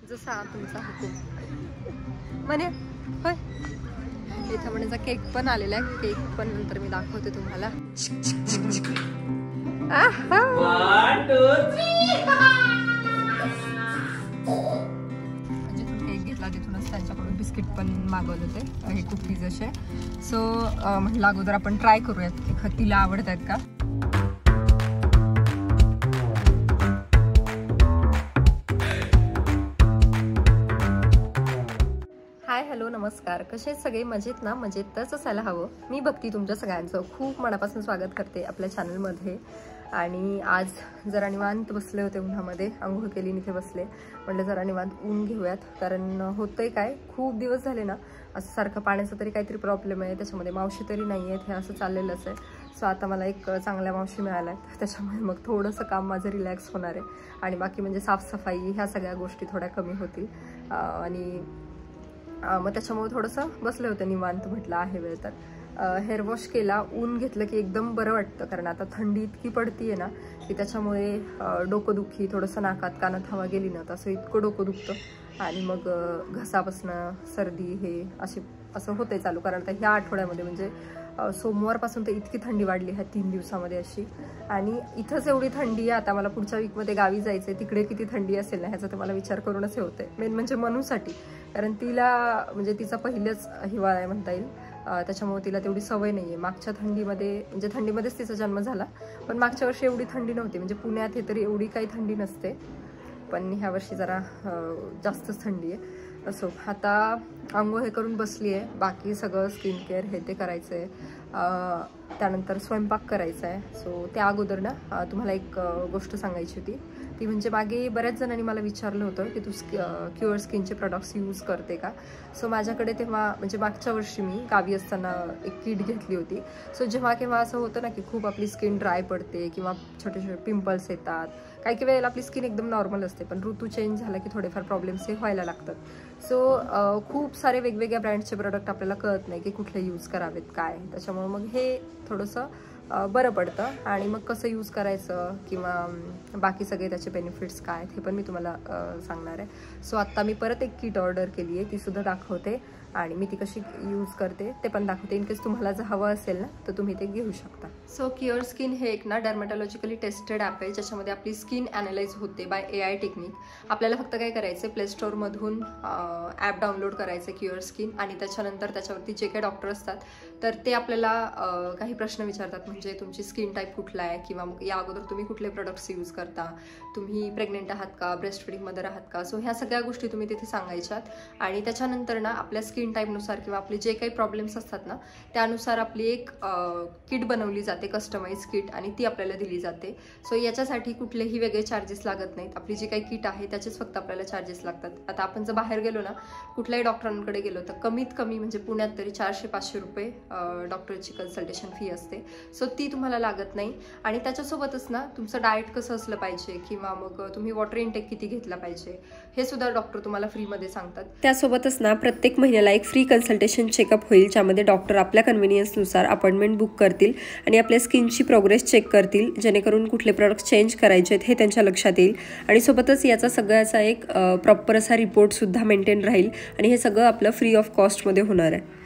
जसा तुमचा हुकूम म्हणे होय। इथं म्हणेचा केक पण आलेला आहे, केक पण नंतर मी दाखवते तुम्हाला। 1 2 जिथून केक घेतला तिथूनच त्यांच्याकडून बिस्किट पण मागवले होते, हे कुकीज असे। सो म्हटलं अगोदर आपण ट्राय करूयात तिला आवडत आहेत का। हाय हॅलो नमस्कार, कसे सगळे मजेत ना? मजेतच असायला हवं। मी भक्ती तुमच्या सगळ्यांचं खूप मनापासून स्वागत करते आपल्या चॅनलमध्ये। आणि आज जरा निवांत बसले होते उन्हामध्ये, आंघोळ केली इथे बसले, म्हटलं जरा निवांत ऊन घेऊयात। कारण होतंय काय, खूप दिवस झाले ना असं सारखं पाण्याचा तरी काहीतरी प्रॉब्लेम आहे, त्याच्यामध्ये मावशी तरी नाही आहेत, हे असं चाललेलंच आहे। सो आता मला एक चांगल्या मावशी मिळाल्या आहेत, त्याच्यामुळे मग थोडंसं काम माझं रिलॅक्स होणार आहे। आणि बाकी म्हणजे साफसफाई ह्या सगळ्या गोष्टी थोड्या कमी होतील। आणि मग त्याच्यामुळे थोडंसं बसले होते निवांत, म्हटलं आहे वेळ तर हेअर वॉश केला। ऊन घेतलं की एकदम बरं वाटतं, कारण आता थंडी इतकी पडतीये ना की त्याच्यामुळे डोकंदुखी, थोडंसं नाकात कानात हवा गेली ना तर असं इतकं डोकं दुखतं आणि मग घसापासनं सर्दी हे असं होतंय चालू। कारण आता ह्या आठवड्यामध्ये म्हणजे सोमवारपासून तर इतकी थंडी वाढली ह्या 3 दिवसामध्ये अशी। आणि इथंच एवढी थंडी आहे, आता मला पुढच्या वीकमध्ये गावी जायचं आहे, तिकडे किती थंडी असेल ना ह्याचा तर मला विचार करूनच हे होतंय। मेन म्हणजे मनूसाठी, कारण तिला म्हणजे तिचा पहिलेच हिवाळा आहे म्हणता येईल, त्याच्यामुळे तिला तेवढी सवय नाही आहे। मागच्या थंडीमध्ये म्हणजे थंडीमध्येच तिचा जन्म झाला, पण मागच्या वर्षी एवढी थंडी नव्हती, म्हणजे पुण्यात हे तरी एवढी काही थंडी नसते, पण ह्या वर्षी जरा जास्तच थंडी आहे। असो, आता आंघोळ हे करून बसली आहे, बाकी सगळं स्किन केअर हे ते करायचं आहे, त्यानंतर स्वयंपाक करायचा आहे। सो त्या अगोदर ना तुम्हाला एक गोष्ट सांगायची होती, ती म्हणजे मागे बऱ्याच जणांनी मला विचारलं होतं की तू क्युअर स्किनचे प्रोडक्ट्स यूज करते का। सो माझ्याकडे तेव्हा म्हणजे मागच्या वर्षी मी गावी असताना एक किट घेतली होती। सो जेव्हा केव्हा असं होतं ना की खूप आपली स्किन ड्राय पडते किंवा छोटे छोटे पिंपल्स येतात, काही वेळेला आपली स्किन एकदम नॉर्मल असते, पण ऋतू चेंज झाला की थोडेफार प्रॉब्लेम्स हे व्हायला लागतात। सो खूप सारे वेगवेगळ्या ब्रँडचे प्रोडक्ट आपल्याला कळत नाही की कुठले यूज करावेत काय, त्याच्यामुळे मग हे थोडंसं बरं पडतं। आणि मग कसं यूज करायचं किंवा बाकी सगळे त्याचे बेनिफिट्स काय आहेत हे पण मी तुम्हाला सांगणार आहे। सो आत्ता मी परत एक किट ऑर्डर केली आहे, ती सुद्धा दाखवते आणि मी ती कशी यूज करते ते पण दाखवते। इन केस तुम्हाला जर हवं असेल ना तर तुम्ही ते घेऊ शकता। सो क्युअर स्किन हे एक ना डर्मॅटॉलॉजिकली टेस्टेड ॲप आहे, ज्याच्यामध्ये आपली स्किन ॲनालाइज होते बाय AI टेक्निक। आपल्याला फक्त काय करायचं, प्ले स्टोअरमधून ॲप डाउनलोड करायचं क्युअर स्किन, आणि त्याच्यानंतर त्याच्यावरती जे काही डॉक्टर असतात तर ते आपल्याला काही प्रश्न विचारतात, म्हणजे तुमची स्किन टाईप कुठला आहे, किंवा मग या अगोदर तुम्ही कुठले प्रोडक्ट्स यूज करता, तुम्ही प्रेग्नेंट आहात का, ब्रेस्ट फीडिंग मदर आहात का। सो ह्या सगळ्या गोष्टी तुम्ही तिथे सांगायच्यात, आणि त्याच्यानंतर ना आपल्या स्किन टाईपनुसार किंवा आपले जे काही प्रॉब्लेम्स असतात ना त्यानुसार आपली एक किट बनवली जाते, कस्टमाइज किट, आणि ती आपल्याला दिली जाते। सो याच्यासाठी कुठलेही वेगळे चार्जेस लागत नाहीत, आपली जी काही किट आहे त्याचेच फक्त आपल्याला चार्जेस लागतात। आता आपण जर बाहेर गेलो ना, कुठल्याही डॉक्टरांकडे गेलो तर कमीत कमी म्हणजे पुण्यात तरी 400-500 रुपये डॉक्टरची कन्सल्टेशन फी असते। सो ती तुम्हाला लागत नाही। आणि त्याच्यासोबतच ना तुमचं डाएट कसं असलं पाहिजे किंवा मग तुम्ही वॉटर इनटेक किती घेतला पाहिजे हे सुद्धा डॉक्टर तुम्हाला फ्रीमध्ये सांगतात। त्यासोबतच ना प्रत्येक महिन्याला एक फ्री कन्सल्टेशन चेकअप होईल, ज्यामध्ये डॉक्टर आपल्या कन्व्हिनियन्सनुसार अपॉइंटमेंट बुक करतील आणि आपल्या स्किनची प्रोग्रेस चेक करतील, जेणेकरून कुठले प्रोडक्ट चेंज करायचे आहेत हे त्यांच्या लक्षात येईल। आणि सोबतच याचा सगळ्याचा एक प्रॉपर असा रिपोर्टसुद्धा मेंटेन राहील, आणि हे सगळं आपलं फ्री ऑफ कॉस्टमध्ये होणार आहे।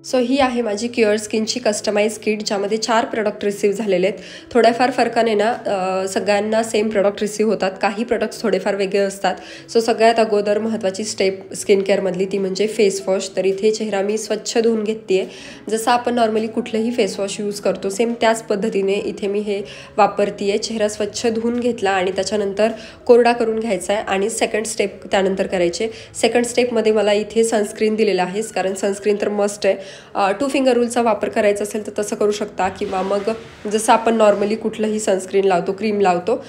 सो ही आहे माझी क्युअर स्किनची कस्टमाइज किट, ज्यामध्ये 4 प्रोडक्ट रिसीव्ह झालेले आहेत। थोड्याफार फरकाने ना सगळ्यांना सेम प्रोडक्ट रिसीव्ह होतात, काही प्रोडक्ट्स थोडेफार वेगळे असतात। सो सगळ्यात अगोदर महत्त्वाची स्टेप स्किन केअरमधली ती म्हणजे फेस वॉश। तर इथे चेहरा मी स्वच्छ धुवून घेते आहे, जसं आपण नॉर्मली कुठलंही फेस वॉश यूज करतो सेम त्याच पद्धतीने इथे मी हे वापरते आहे। चेहरा स्वच्छ धुवून घेतला आणि त्याच्यानंतर कोरडा करून घ्यायचा आहे, आणि सेकंड स्टेप त्यानंतर करायचे। सेकंड स्टेपमध्ये मला इथे सनस्क्रीन दिलेला आहे, कारण सनस्क्रीन तर मस्ट आहे। 2 फिंगर रूलचा वापर करायचा असेल तर तसं करू शकता, किंवा मग जसं आपण नॉर्मली कुठलंही सनस्क्रीन लावतो, क्रीम लावतो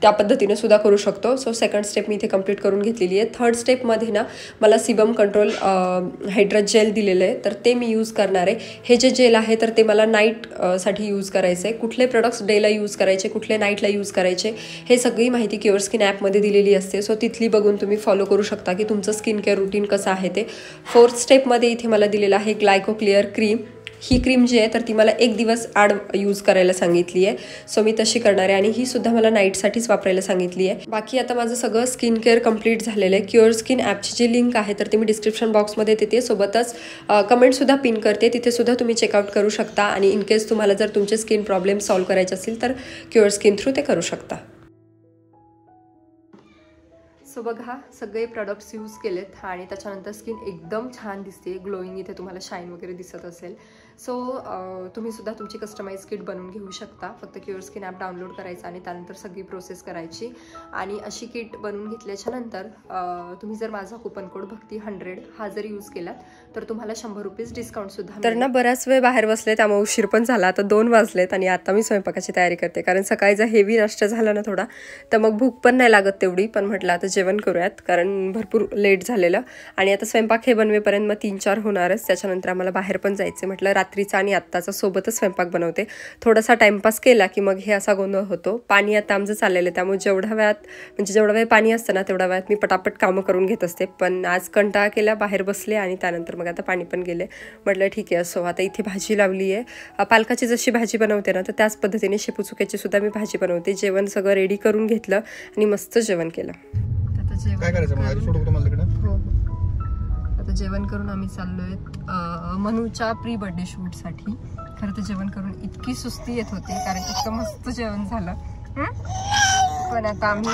त्या पद्धतीने सुद्धा करू शकतो। सो सेकंड स्टेप मी इथे कंप्लीट करून घेतलेली आहे। थर्ड स्टेपमध्ये ना मला सिबम कंट्रोल हायड्रा जेल दिलेलं आहे, तर ते मी यूज करणार आहे। हे जे जेल आहे तर ते मला नाईटसाठी यूज करायचं आहे। कुठले प्रोडक्ट्स डेला यूज करायचे, कुठले नाईटला यूज करायचे हे सगळी माहिती क्युअर स्किन ॲपमध्ये दिलेली असते। सो तिथली बघून तुम्ही फॉलो करू शकता की तुमचं स्किन केअर रुटीन कसं आहे ते। फोर्थ स्टेपमध्ये इथे मला दिलेलं आहे ग्लायको क्लिअर क्रीम, ही क्रीम जी आहे तर ती मला 1 दिवस आड यूज करायला सांगितली आहे. सो मी तशी करणार आहे आणि ही सुद्धा मला नाईटसाठीच वापरायला सांगितली आहे. बाकी आता माझं सगळं स्किन केअर कंप्लीट झालेलं आहे. क्युअर स्किन ॲपची जी लिंक आहे तर ती मी डिस्क्रिप्शन बॉक्समध्ये देते, सोबतच कमेंटसुद्धा पिन करते, तिथे सुद्धा तुम्ही चेकआउट करू शकता. आणि इन केस तुम्हाला जर तुमचे स्किन प्रॉब्लेम सॉल्व्ह करायचे असतील तर क्युअर स्किन थ्रू ते करू शकता. सो बघा, सगळे प्रोडक्ट्स यूज केलेत आणि त्याच्यानंतर स्किन एकदम छान दिसते, ग्लोईंग. इथे तुम्हाला शाईन वगैरे दिसत असेल. सो तुम्ही सुद्धा तुमची कस्टमाइज किट बनवून घेऊ शकता. फक्त क्युअर स्किन ॲप डाउनलोड करायचं आणि त्यानंतर सगळी प्रोसेस करायची. आणि अशी किट बनवून घेतल्याच्या नंतर तुम्ही जर माझा कुपन कोड भक्ती100 हा जर यूज केलात तर तुम्हाला 100 रुपीज डिस्काउंटसुद्धा. तर ना बऱ्याच वेळ बाहेर बसले, त्यामुळे उशीर पण झाला. आता 2 वाजलेत आणि आता मी स्वयंपाकाची तयारी करते, कारण सकाळीचा हेवी नाश्ता झाला ना थोडा, तर मग भूक पण नाही लागत तेवढी. पण म्हटलं आता जेवण करूयात, कारण भरपूर लेट झालेलं. आणि आता स्वयंपाक हे बनवेपर्यंत मग 3-4 होणारच. त्याच्यानंतर आम्हाला बाहेर पण जायचं. म्हटलं रात्रीचा आणि आत्ताचा सोबतच स्वयंपाक बनवते. थोडासा टाइमपास केला की मग हे असा गोंधळ होतो. पाणी आता आमचं चाललेलं आहे, त्यामुळे जेवढा वेळ पाणी असतं ना तेवढा वेळात मी पटापट कामं करून घेत असते. पण आज कंटाळा केला, बाहेर बसले आणि त्यानंतर मग आता पाणी पण गेले. म्हटलं ठीक आहे. असो, आता इथे भाजी लावली आहे. पालकाची जशी भाजी बनवते ना तर त्याच पद्धतीने शेपू चुक्याची सुद्धा मी भाजी बनवते. जेवण सगळं रेडी करून घेतलं आणि मस्त जेवण केलं. काय करायचं मग? आधी सोडू तुम्हाला तिकडे. हो, आता जेवण करून आम्ही चाललोय मनूच्या प्री बर्थडे शूटसाठी. खरं तर जेवण करून इतकी सुस्ती येत होती, कारण इतकं मस्त जेवण झालं. पण आता आम्ही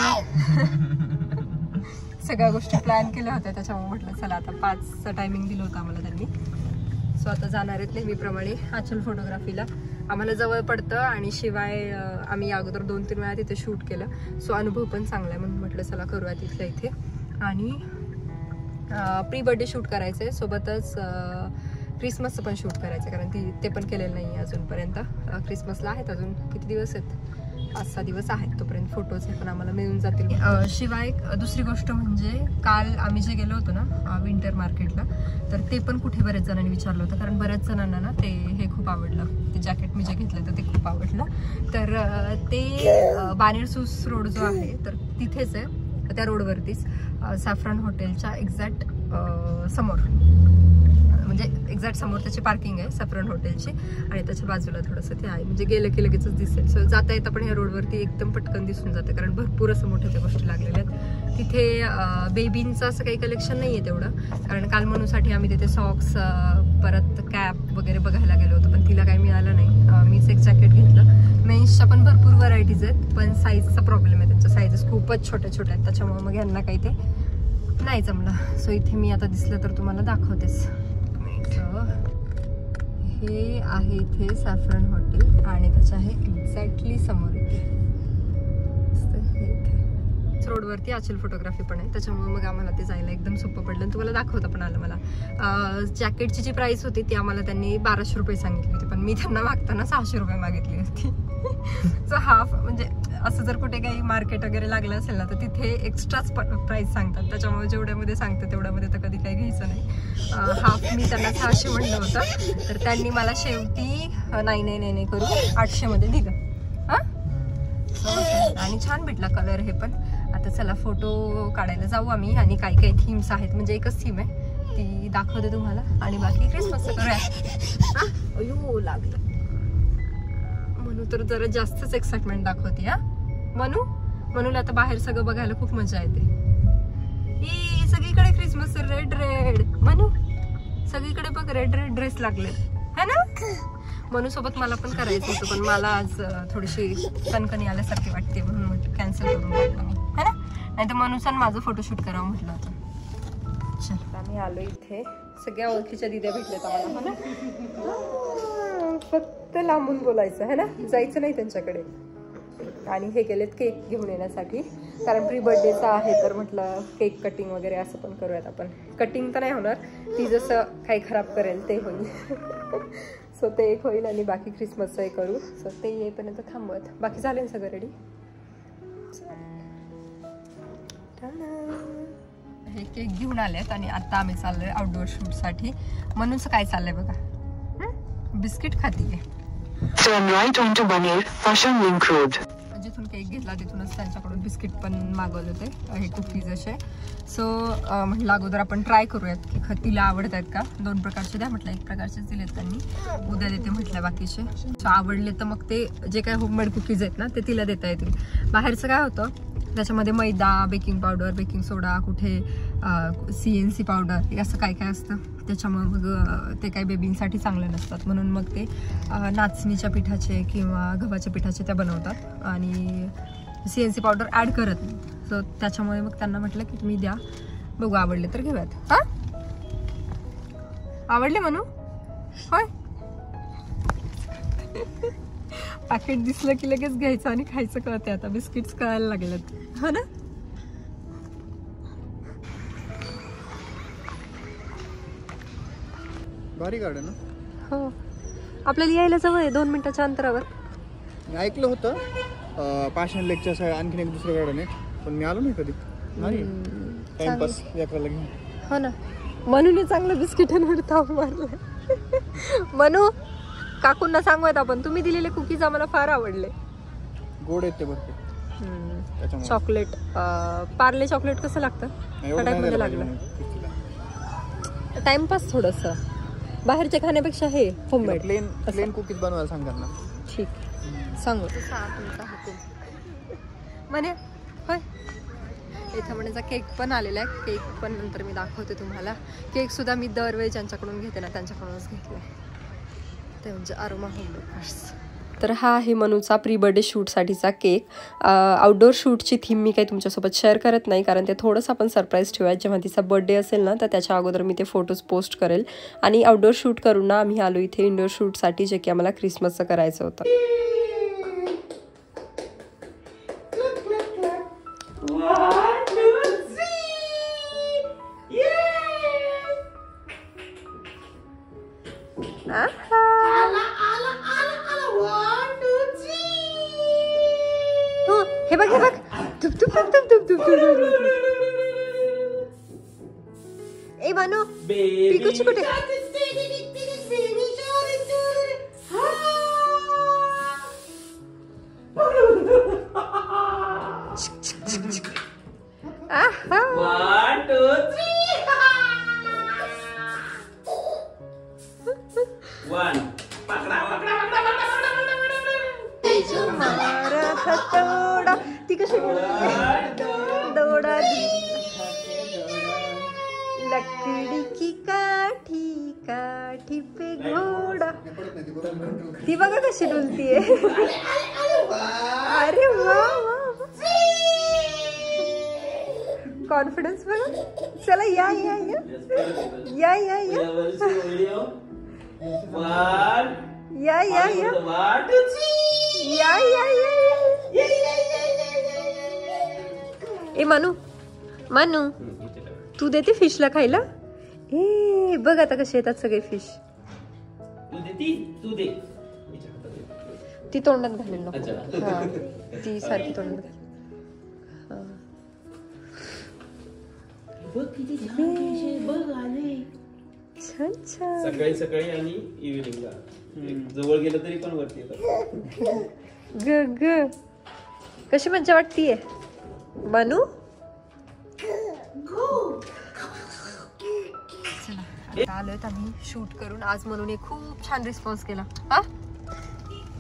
सगळ्या गोष्टी प्लॅन केल्या होत्या, त्याच्यामुळे म्हटलं चला आता 5चं टायमिंग दिलं होतं आम्हाला त्यांनी. सो आता जाणार आहेत नेहमीप्रमाणे आचल फोटोग्राफीला. आम्हाला जवळ पडतं आणि शिवाय आम्ही अगोदर 2-3 वेळा तिथे शूट केलं. सो अनुभव पण चांगला आहे, म्हणून म्हटलं चला करूया तिथल्या इथे. आणि प्री बर्थडे शूट करायचं आहे, सोबतच क्रिसमसचं पण शूट करायचं, कारण ते पण केलेलं नाही आहे अजूनपर्यंत. क्रिसमसला आहेत अजून किती दिवस आहेत, 5-6 दिवस आहेत. तोपर्यंत फोटोज हे पण आम्हाला मिळून जातील. शिवाय दुसरी गोष्ट म्हणजे काल आम्ही जे गेलो होतो ना विंटर मार्केटला, तर ते पण कुठे बऱ्याच जणांनी विचारलं होतं, कारण बऱ्याच जणांना ना ते हे खूप आवडलं. ते जॅकेट मी जे घेतलं तर ते खूप आवडलं. तर ते बानेरसूस रोड जो आहे तर तिथेच आहे, त्या रोडवरतीच सॅफ्रॉन हॉटेलच्या एक्झॅक्ट समोर, म्हणजे एक्झॅक्ट समोर त्याची पार्किंग आहे सॅफ्रॉन हॉटेलची. आणि त्याच्या बाजूला थोडंसं ते आहे, म्हणजे गेलं की लगेचच दिसेल. सो जाता येतं पण ह्या रोडवरती एकदम पटकन दिसून जातं, कारण भरपूर असं मोठ्या त्या गोष्टी लागलेल्या आहेत. तिथे बेबींचं असं काही कलेक्शन नाही आहे तेवढं, कारण काल मनूसाठी आम्ही तिथे सॉक्स परत कॅप वगैरे बघायला गेलो होतो, पण तिला काही मिळालं नाही. मीच एक जॅकेट घेतलं. मेन्सच्या पण भरपूर व्हरायटीज आहेत, पण साईजचा प्रॉब्लेम आहे, त्यांच्या साईजेस खूपच छोट्या छोट्या आहेत, त्याच्यामुळे मग यांना काही ते नाही जमलं. सो इथे मी आता दिसलं तर तुम्हाला दाखवतेच. हे आहे इथे सॅफ्रॉन हॉटेल आणि त्याच्या आहे एक्झॅक्टली समोर इथे रोडवरती आचल फोटोग्राफी पण आहे, त्याच्यामुळे मग आम्हाला ते जायला एकदम सोपं पडलं. आणि तुम्हाला दाखवता पण आलं. मला जॅकेटची जी प्राइस होती ती आम्हाला त्यांनी 1200 रुपये सांगितली होती, पण मी त्यांना मागताना 600 रुपये मागितली होती. सो हाफ, म्हणजे असं जर कुठे काही मार्केट वगैरे लागलं असेल ना तर तिथे एक्स्ट्राच प्राइस सांगतात, त्याच्यामुळे जेवढ्यामध्ये सांगतं तेवढ्यामध्ये तर कधी काही घ्यायचं नाही. हाफ मी त्यांना 600 म्हणलं होतं, तर त्यांनी मला शेवटी नाही करून 800 मध्ये दिलं. आणि छान भेटला कलर हे पण. आता चला फोटो काढायला जाऊ आम्ही. आणि काही काही थीम्स आहेत, म्हणजे एकच थीम आहे ती दाखवते तुम्हाला, आणि बाकी क्रिसमसचं करूया. अयो लागलं म्हणू तर जरा जास्तच एक्साइटमेंट दाखवते. मनूला आता बाहेर सगळं बघायला खूप मजा येते. ही सगळीकडे क्रिसमस रेड मनू सगळीकडे बघ रेड ड्रेस लागले है ना. मनू सोबत मला पण करायचं होतं, पण मला आज थोडीशी कणकणी आल्यासारखी वाटते, म्हणून म्हटलं कॅन्सल करून टाकलं मी, है ना. नाही तर मनूचं माझं फोटोशूट करावं म्हटलं होतं. चल आम्ही आलो इथे. सगळ्या ओळखीच्या दिद्या भेटल्यात आम्हाला, फक्त लांबून बोलायचं है ना, जायचं नाही त्यांच्याकडे. आणि हे केलेत केक घेऊन येण्यासाठी, कारण प्री बर्थडेचा आहे तर म्हटलं केक कटिंग वगैरे असं पण करूयात आपण. कटिंग तर नाही होणार, ती जसं काही खराब करेल ते होईल. सो ते एक होईल आणि बाकी क्रिसमसचं एक करू. सो ते येईपर्यंत थांबवत. बाकी झाले ना सगळं रेडी. हे केक घेऊन आलेत आणि आता आम्ही चाललोय आउटडोअर शूटसाठी. मनूचं काय चाललंय बघा, बिस्किट खातीये. Turn right onto Baner, Fashion Link Road. जिथून केक केक घेतला तिथूनच त्यांच्याकडून बिस्किट पण मागवले होते, हे कुकीज असे. सो म्हटलं अगोदर आपण ट्राय करूयात की तिला आवडत आहेत का. 2 प्रकारचे द्या म्हटलं, 1 प्रकारचेच दिलेत त्यांनी, उद्या देते म्हटलं बाकीचे. सो आवडले तर मग ते जे काय होममेड कुकीज आहेत ना ते तिला देता येतील. बाहेरचं काय होतं त्याच्यामध्ये मैदा, बेकिंग पावडर, बेकिंग सोडा, कुठे CNC पावडर असं काय काय असतं, त्याच्यामुळे मग ते काही बेबींसाठी चांगलं नसतात. म्हणून मग ते नाचणीच्या पिठाचे किंवा गव्हाच्या पिठाचे त्या बनवतात आणि CNC पावडर ॲड करत नाही. सो त्याच्यामुळे मग त्यांना म्हटलं की तुम्ही द्या, बघू आवडले तर घेऊयात. हां आवडले म्हणू होय. पॅकेट दिसलं की लगेच घ्यायचं आणि खायचं कळते आता, बिस्किट्स कळायला लागलेत हो ना. भारी गार्डन ना. हो आपल्याला यायला जवळ आहे, 2 मिनिटाच्या अंतरावर. मी ऐकलं होतं पाषाण लेकच्या आणखीन एक दुसरं गार्डन आहे, पण मी आलो नाही कधी. नाही टाइमपास यात्राला घेऊन. हो ना, मनूने चांगलं बिस्किटांवर ताव मारलं. मनू काकूंना सांगूयात आपण, तुम्ही दिलेले कुकीज आम्हाला फार आवडले. गोड आहेत ते भरपूर. चॉकलेट पार्ले चॉकलेट कसं लागतं मध्ये लागलं. टाइमपास थोडस बाहेरच्या खाण्यापेक्षा हे होममेड प्लेन कुकीज बनवायला सांगा ना. ठीक सांगू म्हणे होय. इथं म्हणण्याचा केक पण आलेला आहे, केक पण नंतर मी दाखवते तुम्हाला. केक सुद्धा मी दरवेळी ज्यांच्याकडून घेते ना त्यांच्याकडूनच घेतलाय, ते म्हणजे अरोमा होम बेकर्स. तर हा आहे मनूचा प्री बर्थडे शूटसाठीचा केक. आउटडोअर शूटची थीम मी काही तुमच्यासोबत शेअर करत नाही, कारण ते थोडंसं आपण सरप्राईज ठेवूया. जेव्हा तिचा बर्थडे असेल ना तर त्याच्या अगोदर मी ते फोटोज पोस्ट करेल. आणि आउटडोअर शूट करून ना आम्ही आलो इथे इंडोर शूटसाठी, जे की आम्हाला क्रिसमसचं करायचं होतं. हे बघ हे बघ, तुप तुप तुप तुप तुप तुप. ए बनू पिकूची कुठे. ती कशी दौड़ा लकड़ी की काठी काठी पे घोड़ा. ती बघा कशी डुलतीये. अरे वा कॉन्फिडन्स बघा. चला या या या या या या या या या या या. ए मनू मनू तू देते फिशला खायला. ए बघ आता कसे येतात सगळे फिश. ती तोंडात घालेल नको. हा ती सारखी तोंडात घाल. छान छान. सकाळी सकाळी आणि इव्हिनिंगला जवळ गेलं तरी पण वरती येतात. ग ग कशी मज्जा वाटतीये बनू. चला आता आलोय आम्ही शूट करून. आज मनूने खूप छान रिस्पॉन्स केला. हा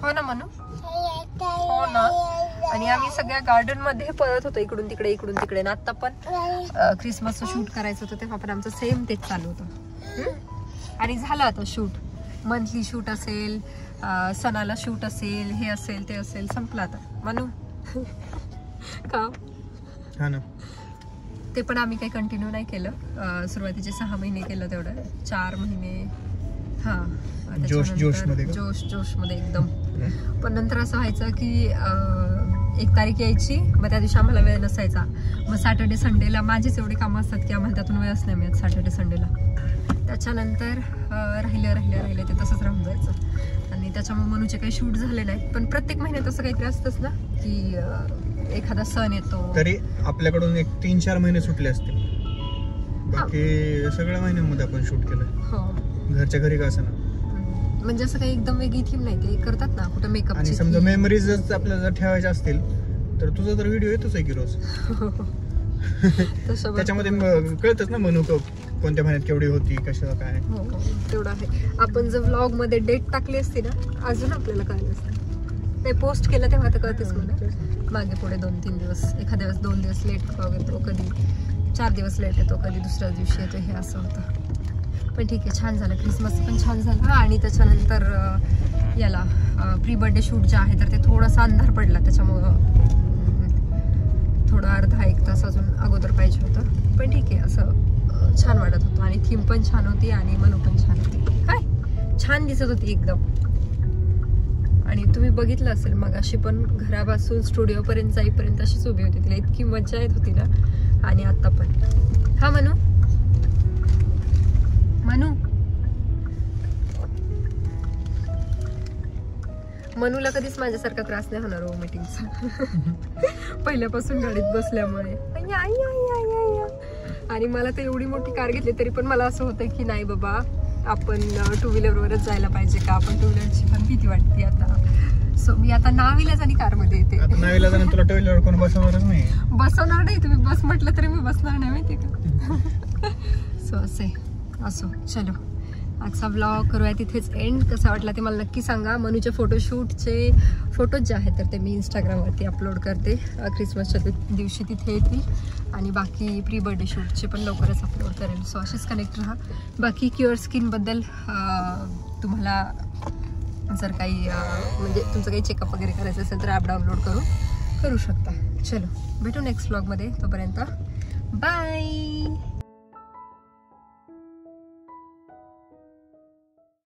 हो ना मनू. हो ना. आणि आम्ही सगळ्या गार्डन मध्ये पळत होतो इकडून तिकडे इकडून तिकडे. ना आता पण क्रिसमसचं शूट करायचं होतं तेव्हा पण आमचं सेम तेच चालू होतं. आणि झालं आता शूट. मंथली शूट असेल, सणाला शूट असेल, हे असेल ते असेल, संपलं आता मनू. का हा ना. ते पण आम्ही काही कंटिन्यू नाही केलं. सुरुवातीचे 6 महिने केलं तेवढं. 4 महिने हा जोश मध्ये एकदम. पण नंतर असं व्हायचं की 1 तारीख यायची, मग त्या दिवशी आम्हाला वेळ नसायचा. मग सॅटर्डे संडेला माझीच एवढी कामं असतात की आम्हाला त्यातून वेळच नाही मिळत सॅटर्डे संडेला. त्याच्यानंतर राहिले ते तसंच राहून जायचं. आणि त्याच्यामुळे मनूचे काही शूट झाले नाही. पण प्रत्येक महिन्यात असं काहीतरी असतंच ना की एखादा सण येतो. तरी आपल्याकडून 3-4 महिने सुटले असते. बाकी सगळ्या महिन्यांमध्ये आपण शूट केलं. हो घरच्या घरी का असं ना. म्हणजे असं काही एकदम वेगळी थीम नाही. ते करतात ना कुठं मेकअप. आणि समजा मेमरीज आपल्याला जर ठेवायच्या असतील तर तुझा तर व्हिडिओ येतोच आहे की रोज. तसं त्याच्यामध्ये कळतच ना मनू कोणत्या महिन्यात केवढी होती कशा काय. हो तेवढं आहे. आपण जर व्लॉग मध्ये डेट टाकली असती ना अजून आपल्याला कळलं असतं. ते पोस्ट केलं तेव्हा तर कळतेच मला. मागे पुढे 2-3 दिवस, एखाद्या वेळेस 2 दिवस लेट येतो, कधी 4 दिवस लेट येतो, कधी दुसऱ्या दिवशी येतो, हे असं होतं. पण ठीक आहे, छान झालं. क्रिसमस पण छान झाला. आणि त्याच्यानंतर याला प्री बर्थडे शूट जे आहे तर ते थोडासा अंधार पडला, त्याच्यामुळं थोडं अर्धा 1 तास अजून अगोदर पाहिजे होतं. पण ठीक आहे, असं छान वाटत होतं. आणि थीम पण छान होती आणि मनू पण छान होती. काय छान दिसत होती एकदम. आणि तुम्ही बघितलं असेल मग अशी पण घरापासून स्टुडिओपर्यंत जाईपर्यंत अशीच उभी होती. तिला इतकी मजा येत होती ना. आणि आता पण हा मनू मनूला कधीच माझ्यासारखा त्रास नाही होणार हो मीटिंगचा. पहिल्यापासून गाडीत बसल्यामुळे. आणि मला तर एवढी मोठी कार घेतली तरी पण मला असं होतं की नाही बाबा आपण 2 व्हीलरवरच जायला पाहिजे का. आपण 2 व्हीलरची पण भीती वाटते आता. सो मी आता नाविलाज आणि कारमध्ये येते. नाविलाज आणि तुला 2 व्हीलर कोण बसवणारच नाही. बसवणार नाही. तुम्ही बस म्हटलं तरी मी बसणार नाही माहिती का. सो असो चलो आजचा व्लॉग करूया तिथेच एंड. कसा वाटला ते मला नक्की सांगा. मनूच्या फोटोशूटचे फोटोज जे आहेत तर ते मी इंस्टाग्रामवरती अपलोड करते. क्रिसमसच्या दिवशी तिथे येतील. आणि बाकी प्री बर्थडे शूटचे पण लवकरच अपलोड करेल. सो अशीच कनेक्ट राहा. बाकी क्युअर स्किनबद्दल तुम्हाला जर काही म्हणजे तुमचं काही चेकअप वगैरे करायचं असेल तर ॲप डाउनलोड करू शकता. चलो भेटू नेक्स्ट व्लॉगमध्ये. तोपर्यंत बाय.